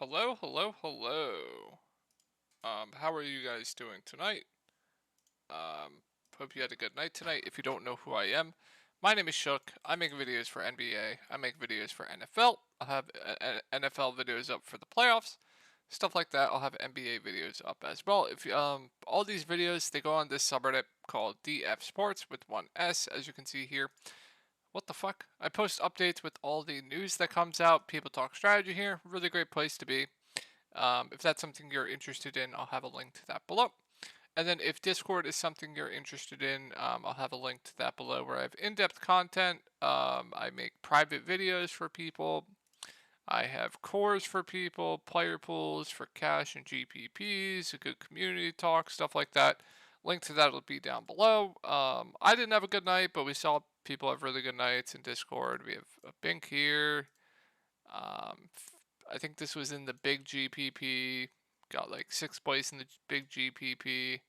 Hello, hello, hello. How are you guys doing tonight? Hope you had a good night tonight. If you don't know who I am, my name is Shook. I make videos for NBA. I make videos for NFL. I'll have NFL videos up for the playoffs, stuff like that. I'll have NBA videos up as well. If all these videos they go on this subreddit called DF Sports with one S, as you can see here. What the fuck? I post updates with all the news that comes out. People talk strategy here. Really great place to be. If that's something you're interested in, I'll have a link to that below. And then if Discord is something you're interested in, I'll have a link to that below where I have in-depth content. I make private videos for people. I have cores for people, player pools for cash and GPPs, a good community talk, stuff like that. Link to that will be down below. I didn't have a good night, but we saw people have really good nights in Discord. We have a Bink here. Um, I think this was in the big GPP. Got like sixth place in the big GPP.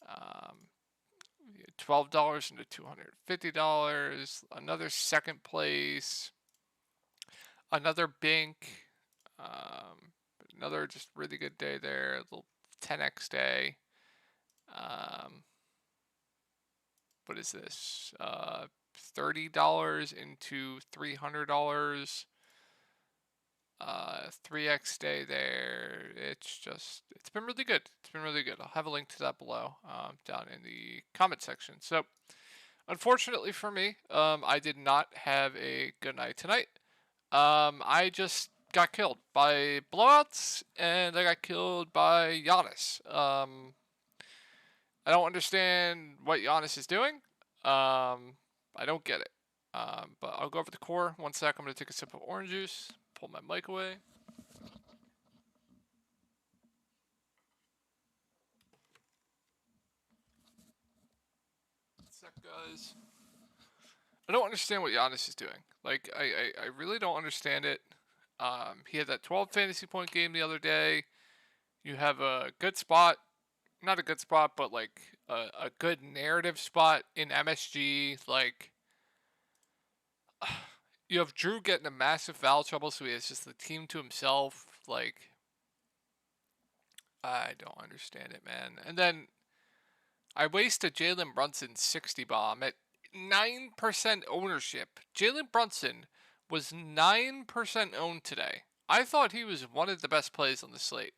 Um, $12 into $250. Another second place. Another Bink. Another just really good day there. A little 10x day. Um, what is this? $30 into $300. 3x day there. It's been really good. It's been really good. I'll have a link to that below, down in the comment section. So, unfortunately for me, I did not have a good night tonight. I just got killed by blowouts, and I got killed by Giannis. I don't understand what Giannis is doing. I don't get it. But I'll go over the core. One sec. I'm gonna take a sip of orange juice. Pull my mic away. One sec, guys. I don't understand what Giannis is doing. Like, I really don't understand it. He had that 12 fantasy point game the other day. You have a good spot, not a good spot, but like a good narrative spot in MSG. Like, you have Drew getting a massive foul trouble, so he has just the team to himself. Like, I don't understand it, man. And then I wasted Jalen Brunson's 60 bomb at 9% ownership. Jalen Brunson was 9% owned today. I thought he was one of the best plays on the slate.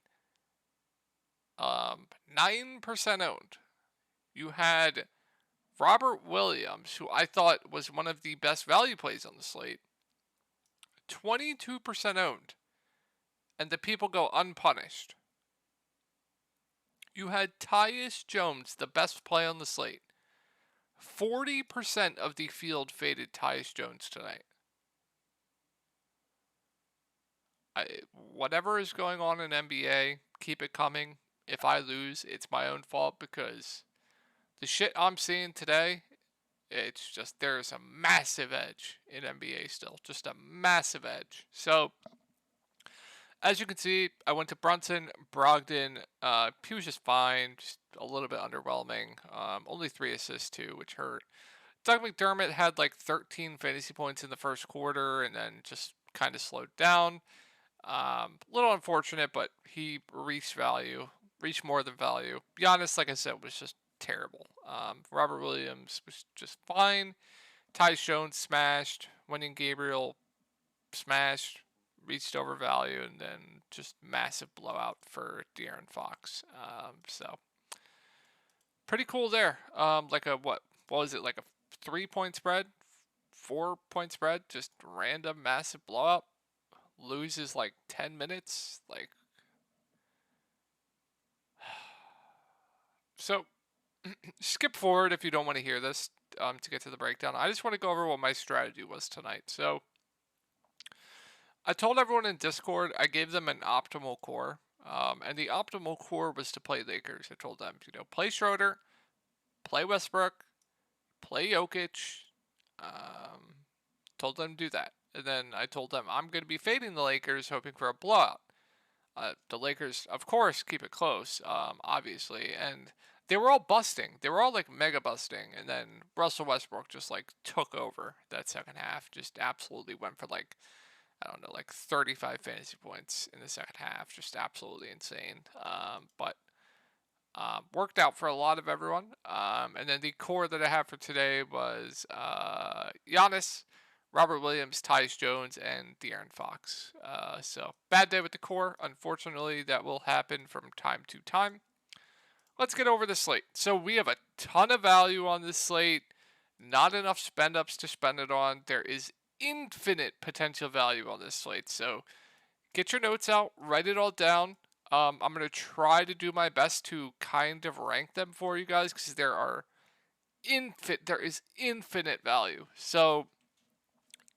9% owned. You had Robert Williams, who I thought was one of the best value plays on the slate, 22% owned. And the people go unpunished. You had Tyus Jones, the best play on the slate. 40% of the field faded Tyus Jones tonight. Whatever is going on in NBA, keep it coming. If I lose, it's my own fault because the shit I'm seeing today, it's just there's a massive edge in NBA still. Just a massive edge. So, as you can see, I went to Brunson, Brogdon. He was just fine, just a little bit underwhelming. Only 3 assists too, which hurt. Doug McDermott had like 13 fantasy points in the first quarter and then just kind of slowed down. A little unfortunate, but he reached value, reached more than value. Giannis, like I said, was just terrible. Robert Williams was just fine. Tyus Jones smashed. Wenyen Gabriel smashed. Reached over value, and then just massive blowout for De'Aaron Fox. So pretty cool there. Like a what? What was it? Like a 3 point spread, 4 point spread, just random massive blowout. Loses like 10 minutes. Like, so skip forward if you don't want to hear this, to get to the breakdown. I just want to go over what my strategy was tonight. So I told everyone in Discord I gave them an optimal core. And the optimal core was to play Lakers. I told them, play Schroeder, play Westbrook, play Jokic. Um, Told them to do that. And then I told them I'm going to be fading the Lakers, hoping for a blowout. The Lakers, of course, keep it close, obviously, and they were all busting. They were all like mega busting, and then Russell Westbrook just like took over that second half. Just absolutely went for like I don't know, like 35 fantasy points in the second half. Just absolutely insane. But worked out for a lot of everyone. And then the core that I have for today was Giannis, Robert Williams, Tyus Jones, and De'Aaron Fox. So bad day with the core. Unfortunately, that will happen from time to time. Let's get over the slate. So we have a ton of value on this slate. Not enough spend ups to spend it on. There is infinite potential value on this slate. So get your notes out, write it all down. I'm going to try to do my best to kind of rank them for you guys because there is infinite value. So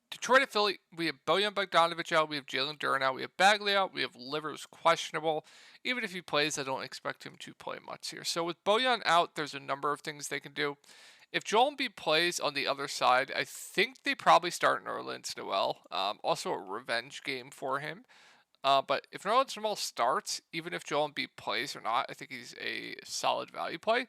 Detroit and Philly, we have Bojan Bogdanovic out, we have Jalen Duren out, we have Bagley out, we have Livers questionable. Even if he plays, I don't expect him to play much here. So with Bojan out, there's a number of things they can do. If Joel Embiid plays on the other side, I think they probably start Nerlens Noel. Also a revenge game for him. But if Nerlens Noel starts, even if Joel Embiid plays or not, I think he's a solid value play.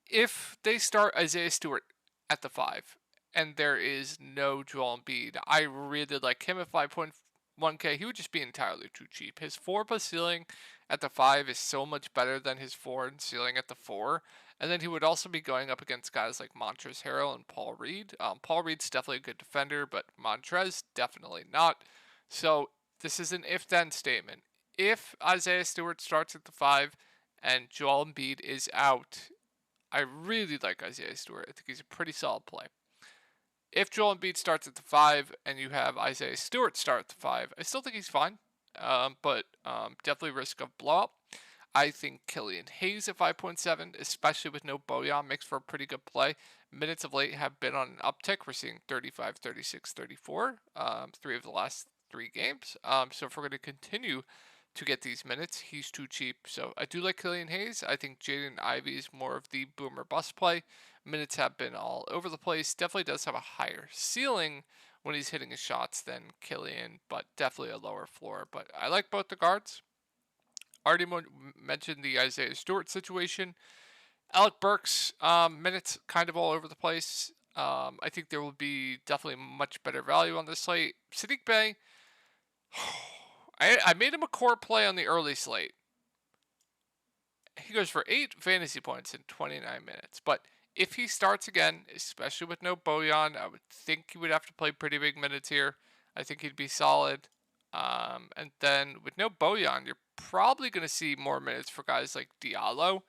If they start Isaiah Stewart at the 5 and there is no Joel Embiid, I really like him at 5.1K. He would just be entirely too cheap. His 4+ ceiling at the 5 is so much better than his 4 and ceiling at the 4. And then he would also be going up against guys like Montrezl Harrell and Paul Reed. Paul Reed's definitely a good defender, but Montrez definitely not. So this is an if-then statement. If Isaiah Stewart starts at the 5 and Joel Embiid is out, I really like Isaiah Stewart. I think he's a pretty solid play. If Joel Embiid starts at the 5 and you have Isaiah Stewart start at the 5, I still think he's fine, but definitely risk of blowout. I think Killian Hayes at 5.7, especially with no Bojan, makes for a pretty good play. Minutes of late have been on an uptick. We're seeing 35, 36, 34, 3 of the last 3 games. So if we're going to continue to get these minutes, he's too cheap. So I do like Killian Hayes. I think Jaden Ivey is more of the boomer bust play. Minutes have been all over the place. Definitely does have a higher ceiling when he's hitting his shots than Killian, but definitely a lower floor. But I like both the guards. Already mentioned the Isaiah Stewart situation. Alec Burks, minutes kind of all over the place. I think there will be definitely much better value on this slate. Saddiq Bey, I made him a core play on the early slate. He goes for 8 fantasy points in 29 minutes. But if he starts again, especially with no Bojan, I would think he would have to play pretty big minutes here. I think he'd be solid. And then with no Bojan, you're probably going to see more minutes for guys like Diallo.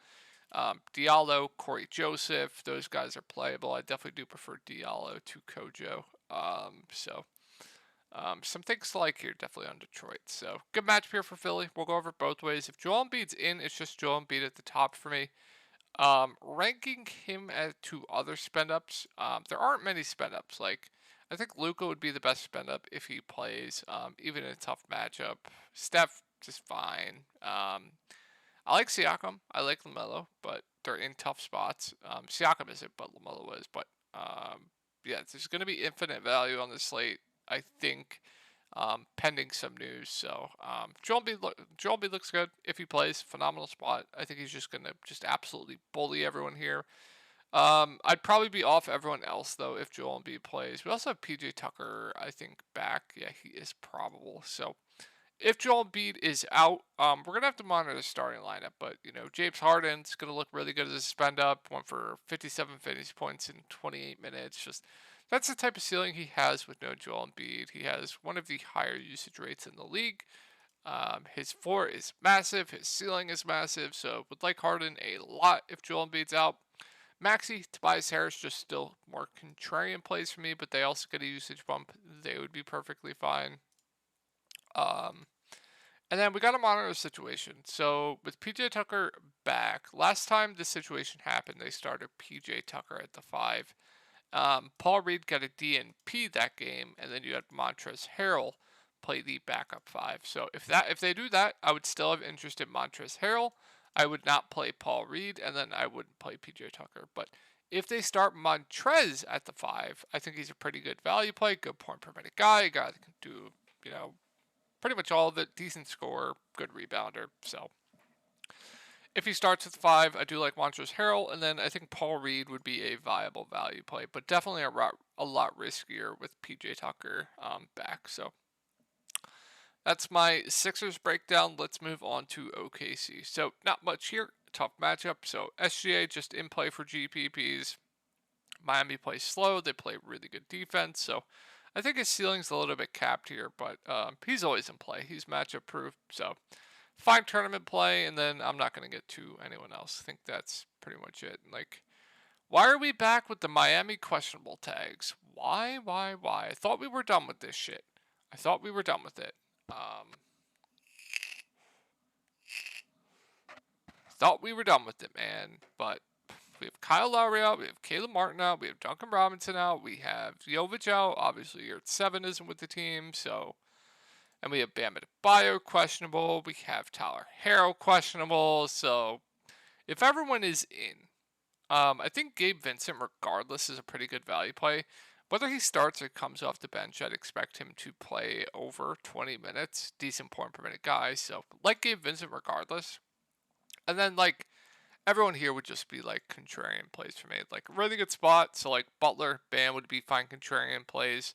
Diallo, Corey Joseph, those guys are playable. I definitely do prefer Diallo to Kojo. Some things to like here, definitely on Detroit. So good matchup here for Philly. We'll go over it both ways. If Joel Embiid's in, it's just Joel Embiid at the top for me. Ranking him at 2 other spend ups, there aren't many spend ups. Like I think Luka would be the best spend up if he plays, even in a tough matchup. Steph just fine. I like Siakam. I like LaMelo, but they're in tough spots. Siakam isn't, but LaMelo is. But yeah, there's going to be infinite value on the slate, I think, pending some news. So Joel Embiid looks good if he plays. Phenomenal spot. I think he's just going to just absolutely bully everyone here. I'd probably be off everyone else, though, if Joel Embiid plays. We also have PJ Tucker, I think, back. Yeah, he is probable. So if Joel Embiid is out, we're going to have to monitor the starting lineup. But, James Harden's going to look really good as a spend up. Went for 57 fantasy points in 28 minutes. Just that's the type of ceiling he has with no Joel Embiid. He has one of the higher usage rates in the league. His floor is massive. His ceiling is massive. So would like Harden a lot if Joel Embiid's out. Maxey, Tobias Harris, just still more contrarian plays for me, but they also get a usage bump. They would be perfectly fine. And then we got to monitor the situation. So with PJ Tucker back, last time this situation happened, they started PJ Tucker at the 5. Paul Reed got a DNP that game, and then you had Montrezl Harrell play the backup 5. So if they do that, I would still have interest in Montrezl Harrell. I would not play Paul Reed, and then I wouldn't play PJ Tucker. But if they start Montrez at the 5, I think he's a pretty good value play, good point per minute guy, a guy that can do, pretty much all of it, decent score, good rebounder. So if he starts at the 5, I do like Montrezl Harrell, and then I think Paul Reed would be a viable value play, but definitely a lot riskier with PJ Tucker back. So That's my Sixers breakdown. Let's move on to OKC. So not much here. Tough matchup. So SGA just in play for GPPs. Miami plays slow. They play really good defense. So I think his ceiling's a little bit capped here, but he's always in play. He's matchup proof. So fine tournament play, and then I'm not going to get to anyone else. I think that's pretty much it. Like, why are we back with the Miami questionable tags? Why? I thought we were done with this shit. I thought we were done with it. Thought we were done with it, man. But we have Kyle Lowry out, we have Caleb Martin out, we have Duncan Robinson out, we have Jovic out. Obviously, your 7 isn't with the team, so. And we have Bam Adebayo questionable. We have Tyler Harrow questionable. So if everyone is in, I think Gabe Vincent, regardless, is a pretty good value play. Whether he starts or comes off the bench, I'd expect him to play over 20 minutes. Decent point per minute guy. So like Gabe Vincent regardless. And then like everyone here would just be like contrarian plays for me. Like a really good spot. So like Butler, Bam would be fine contrarian plays.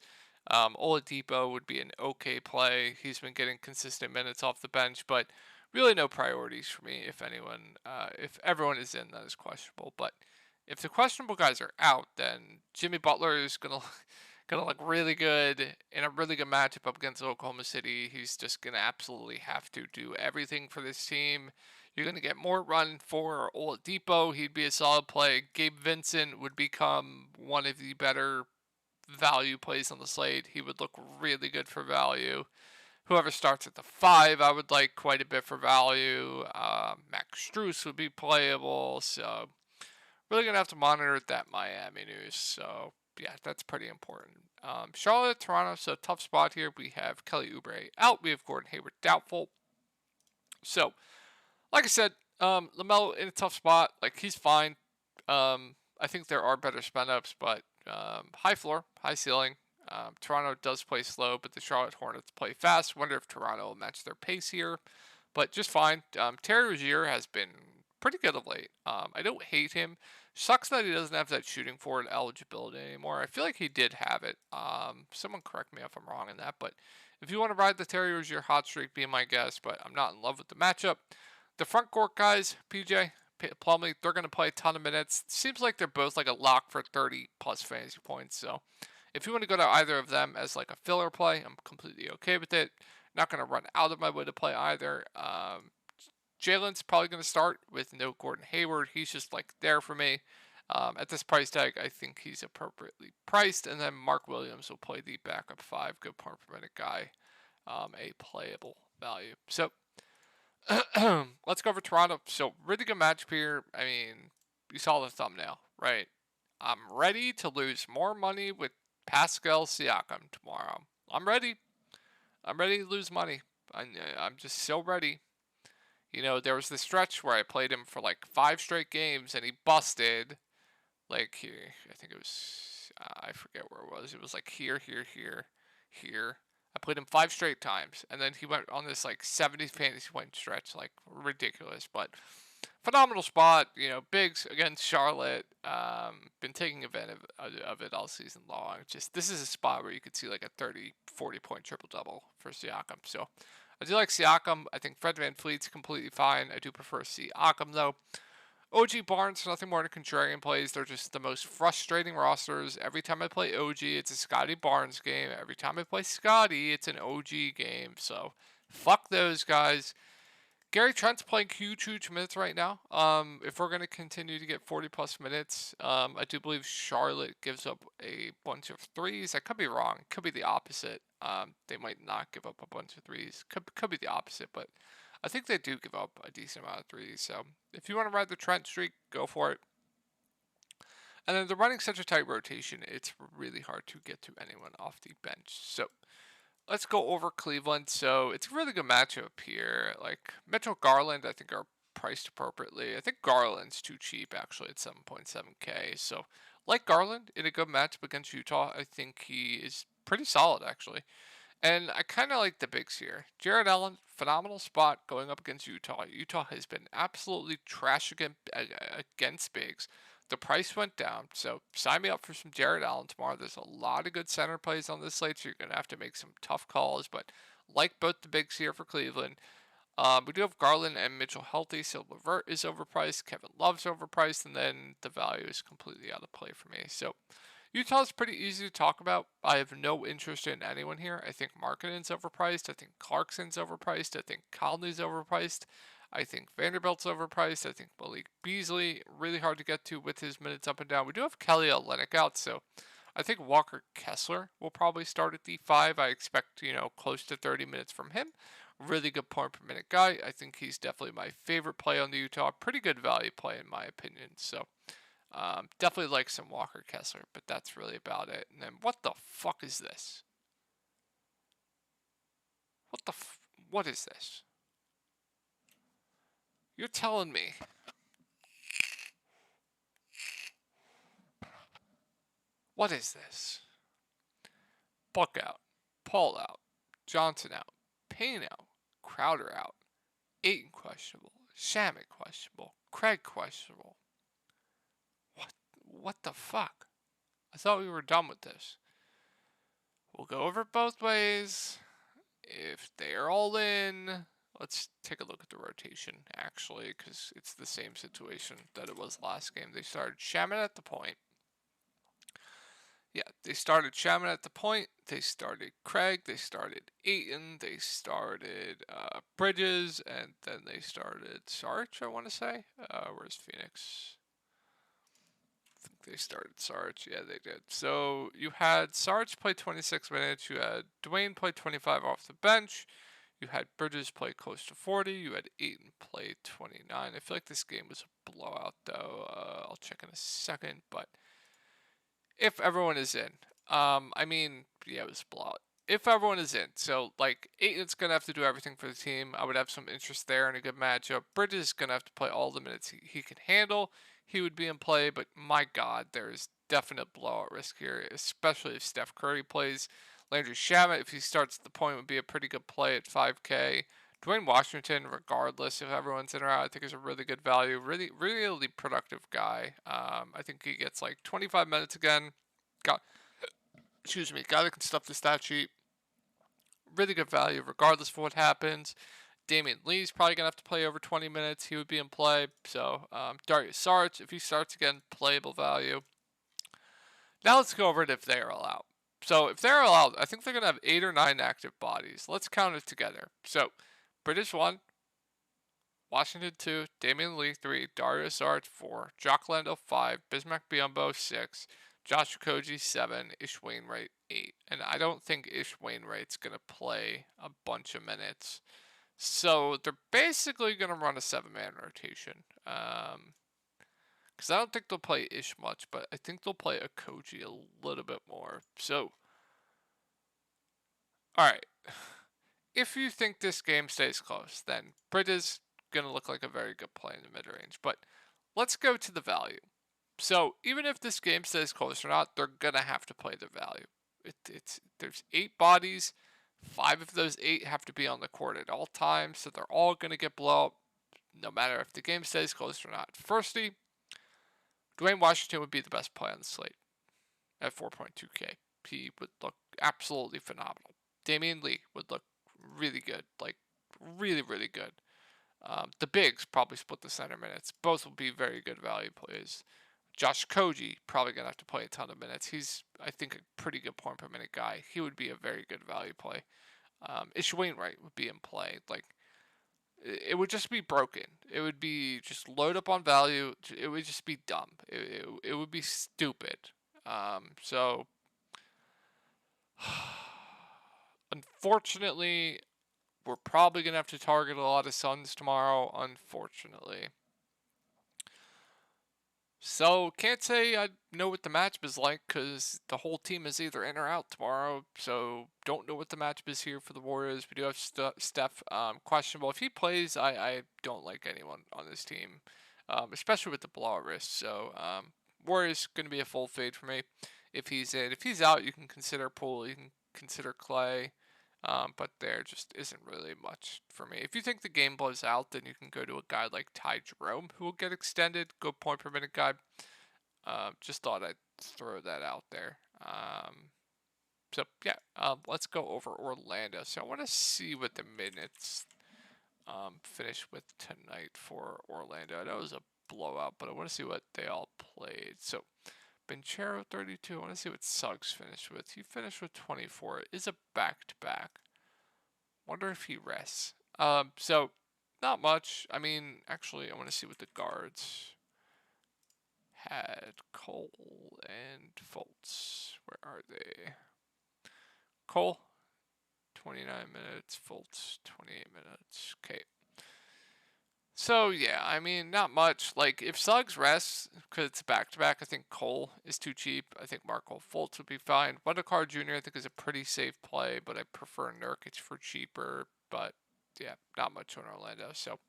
Oladipo would be an okay play. He's been getting consistent minutes off the bench, but really no priorities for me. If anyone, if everyone is in, that is questionable. But if the questionable guys are out, then Jimmy Butler is gonna look really good in a really good matchup up against Oklahoma City. He's just gonna absolutely have to do everything for this team. You're gonna get more run for Oladipo. He'd be a solid play. Gabe Vincent would become one of the better value plays on the slate. He would look really good for value. Whoever starts at the 5, I would like quite a bit for value. Max Strus would be playable. So really going to have to monitor that Miami news. So yeah, that's pretty important. Charlotte, Toronto, so tough spot here. We have Kelly Oubre out. We have Gordon Hayward doubtful. So like I said, LaMelo in a tough spot. Like he's fine. I think there are better spend ups, but high floor, high ceiling. Toronto does play slow, but the Charlotte Hornets play fast. Wonder if Toronto will match their pace here, but just fine. Terry Rozier has been pretty good of late. I don't hate him. Sucks that he doesn't have that shooting forward eligibility anymore. I feel like he did have it. Someone correct me if I'm wrong in that, but if you want to ride the Terry Rozier hot streak, be my guest. But I'm not in love with the matchup. The front court guys, PJ, Plumlee, they're going to play a ton of minutes. Seems like they're both like a lock for 30 plus fantasy points. So if you want to go to either of them as like a filler play, I'm completely okay with it. Not going to run out of my way to play either. Jalen's probably going to start with no Gordon Hayward. He's just like there for me. At this price tag, I think he's appropriately priced. And then Mark Williams will play the backup 5, good point per minute guy, a playable value. So let's go over Toronto. So really good matchup here. I mean, you saw the thumbnail, right? I'm ready to lose more money with Pascal Siakam tomorrow. I'm ready. I'm ready to lose money. I'm just so ready. You know, there was this stretch where I played him for like 5 straight games and he busted. Like here, I think it was, I forget where it was. It was like here. I played him 5 straight times, and then he went on this like 70 fantasy point stretch, like ridiculous, but phenomenal spot. You know, bigs against Charlotte. Been taking advantage of it all season long. Just this is a spot where you could see like a 30, 40 point triple double for Siakam. So I do like Siakam. I think Fred VanVleet's completely fine. I do prefer Siakam though. OG Barnes, nothing more than contrarian plays. They're just the most frustrating rosters. Every time I play OG, it's a Scotty Barnes game. Every time I play Scotty, it's an OG game. So, fuck those guys. Gary Trent's playing huge minutes right now. If we're going to continue to get 40 plus minutes, I do believe Charlotte gives up a bunch of threes. I could be wrong. It could be the opposite. They might not give up a bunch of threes. Could be the opposite, but I think they do give up a decent amount of threes. So if you want to ride the Trent streak, go for it. And then they're running such a tight rotation, it's really hard to get to anyone off the bench. So let's go over Cleveland. So it's a really good matchup here. Like Mitchell Garland, I think are priced appropriately. I think Garland's too cheap actually at 7.7K. So like Garland in a good matchup against Utah, I think he is pretty solid actually. And I kind of like the bigs here. Jared Allen, phenomenal spot going up against Utah. Utah has been absolutely trash against bigs. The price went down, so sign me up for some Jared Allen tomorrow. There's a lot of good center plays on this slate, so you're going to have to make some tough calls, but Like both the bigs here for Cleveland. We do have Garland and Mitchell healthy, so Levert is overpriced, Kevin Love's overpriced, and then the value is completely out of play for me. So Utah's pretty easy to talk about. I have no interest in anyone here. I think Markkanen's overpriced. I think Clarkson's overpriced. I think Conley's overpriced. I think Vanderbilt's overpriced. I think Malik Beasley, really hard to get to with his minutes up and down. We do have Kelly Olynyk out, so I think Walker Kessler will probably start at the 5. I expect, close to 30 minutes from him. Really good point per minute guy. I think he's definitely my favorite play on the Utah. Pretty good value play in my opinion. So definitely like some Walker Kessler, but that's really about it. And then what the fuck is this? What is this? You're telling me what is this? Buck out, Paul out, Johnson out, Payne out, Crowder out, Ayton questionable, Shaman questionable, Craig questionable. What the fuck? I thought we were done with this. We'll go over it both ways. If they're all in, let's take a look at the rotation, actually, because it's the same situation that it was last game. They started Shaman at the point. Yeah, they started Shaman at the point. They started Craig. They started Ayton. They started Bridges. And then they started Sarge, I want to say. Where's Phoenix? I think they started Sarge. Yeah, they did. So you had Sarge play 26 minutes. You had Dwayne play 25 off the bench. You had Bridges play close to 40. You had Ayton play 29. I feel like this game was a blowout, though. I'll check in a second. But if everyone is in, yeah, it was a blowout. If everyone is in, so like Ayton's gonna have to do everything for the team. I would have some interest there in a good matchup. Bridges is gonna have to play all the minutes he can handle. He would be in play, but my God, there's definite blowout risk here, especially if Steph Curry plays. Landry Shamet, if he starts at the point, would be a pretty good play at 5K. Dwayne Washington, regardless if everyone's in or out, I think is a really good value. Really, really productive guy. I think he gets like 25 minutes again. Guy that can stuff the stat sheet. Really good value, regardless of what happens. Damian Lee's probably going to have to play over 20 minutes. He would be in play. So, Darius Saric, if he starts again, playable value. Now let's go over it if they are allowed. So, if they're allowed, I think they're going to have 8 or 9 active bodies. Let's count it together. So, British 1, Washington 2, Damian Lee 3, Darius Saric 4, Jock Landale 5, Bismack Biyombo 6, Josh Okogie 7, Ish Wainwright 8. And I don't think Ish Wainwright's going to play a bunch of minutes. So they're basically going to run a 7-man rotation. Because I don't think they'll play Ish much, but I think they'll play Okogie a little bit more. So, alright. If you think this game stays close, then Bridges going to look like a very good play in the mid-range. But let's go to the value. So even if this game stays close or not, they're going to have to play the value. There's 8 bodies. 5 of those 8 have to be on the court at all times, so they're all going to get blown up, no matter if the game stays close or not. Firstly, Dwayne Washington would be the best play on the slate at 4.2K. He would look absolutely phenomenal. Damian Lee would look really good, like really, really good. The bigs probably split the center minutes. Both will be very good value plays. Josh Okogie probably going to have to play a ton of minutes. He's, I think, a pretty good point per minute guy. He would be a very good value play. Ish Wainwright would be in play. Like, it would just be broken. It would be just load up on value. It would just be dumb. It would be stupid. So, unfortunately, we're probably going to have to target a lot of Suns tomorrow, unfortunately. So, can't say I know what the matchup is like because the whole team is either in or out tomorrow. So, don't know what the matchup is here for the Warriors. We do have Steph questionable. If he plays, I don't like anyone on this team, especially with the blowout risk. So, Warriors going to be a full fade for me if he's in. If he's out, you can consider Poole. You can consider Clay. But there just isn't really much for me. If you think the game blows out, then you can go to a guy like Ty Jerome, who will get extended. Good point per minute guy. Just thought I'd throw that out there. So yeah, let's go over Orlando. So I want to see what the minutes finish with tonight for Orlando. I know it was a blowout, but I want to see what they all played. So Banchero 32. I want to see what Suggs finished with. He finished with 24. It is a back-to-back. Wonder if he rests. So not much. I mean, actually, I want to see what the guards had. Cole and Fultz. Where are they? Cole, 29 minutes. Fultz, 28 minutes. Okay. So yeah, I mean, not much. Like if Suggs rests because it's back to back, I think Cole is too cheap. I think Marco Fultz would be fine. Wendell Jr. I think is a pretty safe play, but I prefer Nurkic for cheaper. But yeah, not much on Orlando. So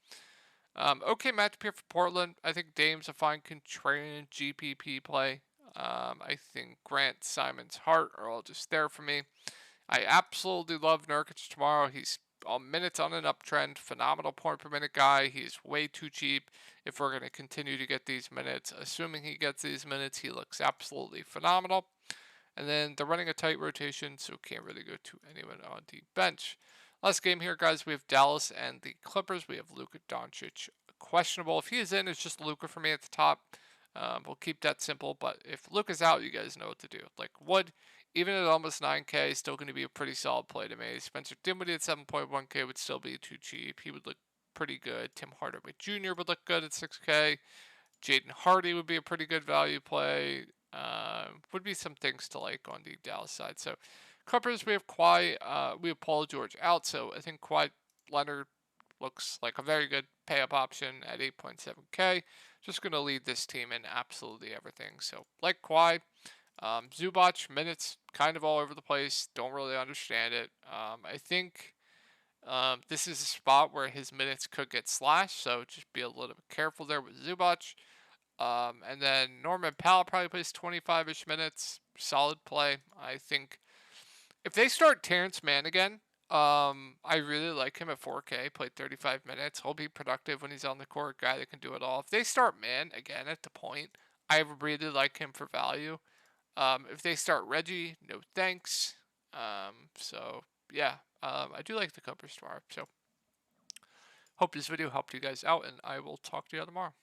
okay matchup here for Portland. I think Dame's a fine contrarian GPP play. I think Grant, Simons, Hart are all just there for me. I absolutely love Nurkic tomorrow. He's minutes on an uptrend, phenomenal point per minute guy. He's way too cheap if we're going to continue to get these minutes. Assuming he gets these minutes, he looks absolutely phenomenal. And then they're running a tight rotation, so can't really go to anyone on the bench. Last game here, guys, we have Dallas and the Clippers. We have Luka Doncic questionable. If he is in, it's just Luka for me at the top. We'll keep that simple, but if Luka's out, you guys know what to do. Like Wood, even at almost 9K, still going to be a pretty solid play to me. Spencer Dinwiddie at 7.1K would still be too cheap. He would look pretty good. Tim Hardaway Jr. would look good at 6K. Jaden Hardy would be a pretty good value play. Would be some things to like on the Dallas side. So Clippers, we have Kawhi, we have Paul George out. So I think Kawhi Leonard looks like a very good pay up option at 8.7K. Just going to lead this team in absolutely everything. So like Kawhi, Zubac minutes kind of all over the place. Don't really understand it. I think this is a spot where his minutes could get slashed. So just be a little bit careful there with Zubac. And then Norman Powell probably plays 25-ish minutes. Solid play. I think if they start Terrence Mann again, I really like him at 4K. Played 35 minutes. He'll be productive when he's on the court. Guy that can do it all. If they start Mann again at the point, I really like him for value. If they start Reggie, no thanks. So yeah, I do like the Clippers tomorrow. So hope this video helped you guys out, and I will talk to you tomorrow.